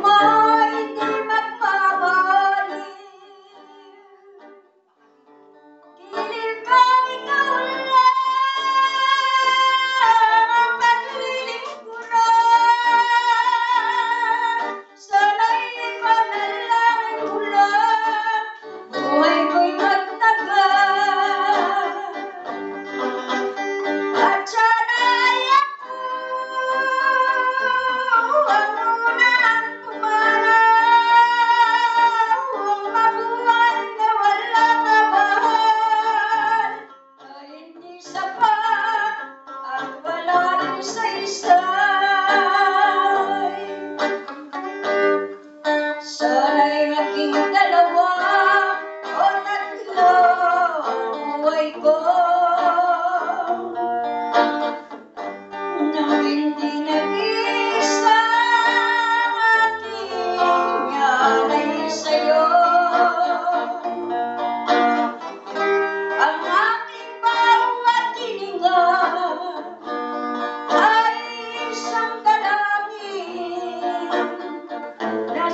mo hindi magpapabalik. Piling ko ikaw lang ang maglilingkuran. Sana'y ipanalangin mo lang buhay ko'y magtagal. At sana'y ako ang unang pumanaw, mabuhay na walang abahan, ay hindi sapat at wala rin saysay. Sana'y maging dalawa o tatlo ang buhay ko, nang hindi nag-iisa ang aking alay sa'yo. Ang aking bawat hininga ay isang dalangin na